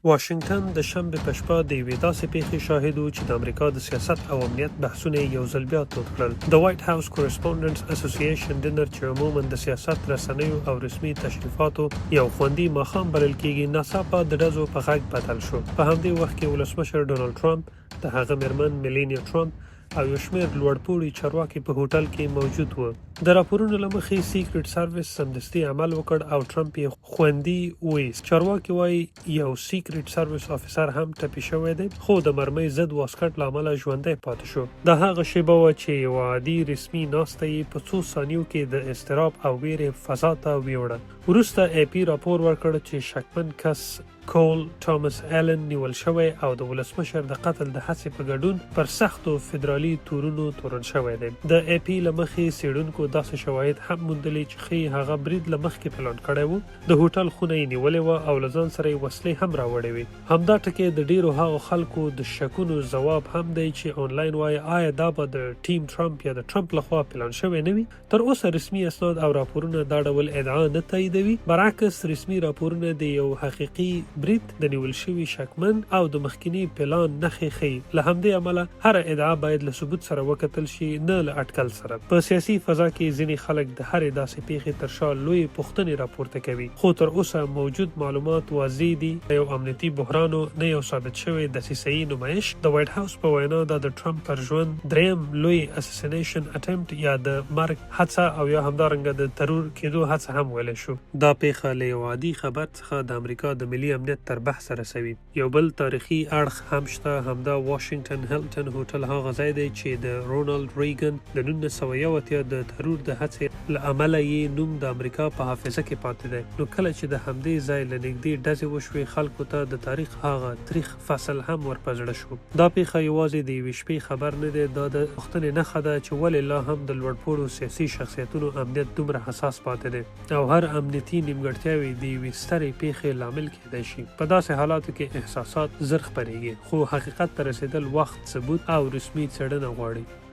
واشنگټن د شنبې په شپه د یوې داسې پیښې شاهد و چې د امریکا د سیاست او امنیت بحثونه یو ځل بیا تود کړل. د وایټ هاوس کورسپونډنټس اسوسییشن ډینر چې عموما د سیاست رسنیو او رسمي تشریفاتو یو خوندي ماښام بلل کېږي ناڅاپه د ډزو په غږ بدل شو. په همدې وخت کې ولسمشر ډونالډ ټرمپ، د هغه میرمن میلانیا ټرمپ او یو شمېر لوړپوړي چارواکي په هوټل کې موجود وو. د راپورونو له مخې سیکرټ سروس سمدستي عمل وکړ او ټرمپ یې خوندي وایست. چارواکي وایي یو سیکرټ سروس افیسر هم ټپي شوی دی، خو د مرمۍ ضد واسکټ له امله ژوندی پاتې شو. د هغه شیبه وه چې یوه عادي رسمي ناسته یې په څو ثانیو کې د اضطراب او ویرې فضا ته ویوړه. وروسته ای پی راپور ورکړ چې شکمن کس کول توماس ایلن نیول شوی او د ولسمشر د قتل د هڅې په ګډون پر سختو فدرالي تورونو تورن شوی دی. د ای پی له مخې څېړونکو داسې شواهد هم موندلي چې ښیي هغه برید له مخکې پلان کړی و. د هوټل خونه یې نیولې وه او له ځان سره یې وسلې هم راوړې وې. همدا ټکي د ډیرو هغو خلکو د شکونو ځواب هم دی چې آنلاین وایي آیا دا به د ټیم ټرمپ یا د ټرمپ لخوا پلان شوی نه وي. تر اوسه رسمي اسناد او راپورونه دا ډول ادعا نه تاییدوي. برعکس رسمي راپورونه د یو حقیقي برید، د نیول شوي شکمن او د مخکینی پلان نښې ښیي. له همدې امله هره ادعا باید له ثبوت سره وکتل شي، نه له اټکل سره. په سیاسي فضا کې ځینې خلک د هرې داسې پیښې تر شا لویې پوښتنې راپورته کوي، خو تر اوسه موجود معلومات واضح دي. یو امنیتي بحران نه یو ثابت شوی دسیسه‌یي نمایش. د وایټ هاوس په وینا دا د ټرمپ پر ژوند دریم لوی اساسینیشن اټمپټ یا د مرګ هڅه او یا همدارنګه د ترور کېدو هڅه هم ویلی شو. دا پیښه له یو عادي خبر څخه د امریکا د ملي امنیت تر بحث رسوي. یو بل تاریخي اړخ هم شته، همدا واشنگټن هیلټن هوټل هغه ځای دی چې د رونالډ ریګن د 1980 د ترور د هڅې له امله یې نوم د امریکا په حافظه کې پاتې دی. نو کله چې د همدې ځای له نږدې ډزې وشوې، خلکو ته د تاریخ هغه تریخ فصل هم ورپه زړه شو. دا پیښه یوازې د یوې شپې خبر نه دی، دا د پوښتنې نښه ده چې ولې لا هم د لوړپوړو سیاسي شخصیتونو امنیت دومره حساس پاتې دی او هر امنیتي نیمګړتیاوې د یوې سترې پیښې لامل کېدای شي. په داسې حالاتو کې احساسات زر خپرېږي، خو حقیقت ته رسیدل وخت، ثبوت او رسمي څېړنه غواړي.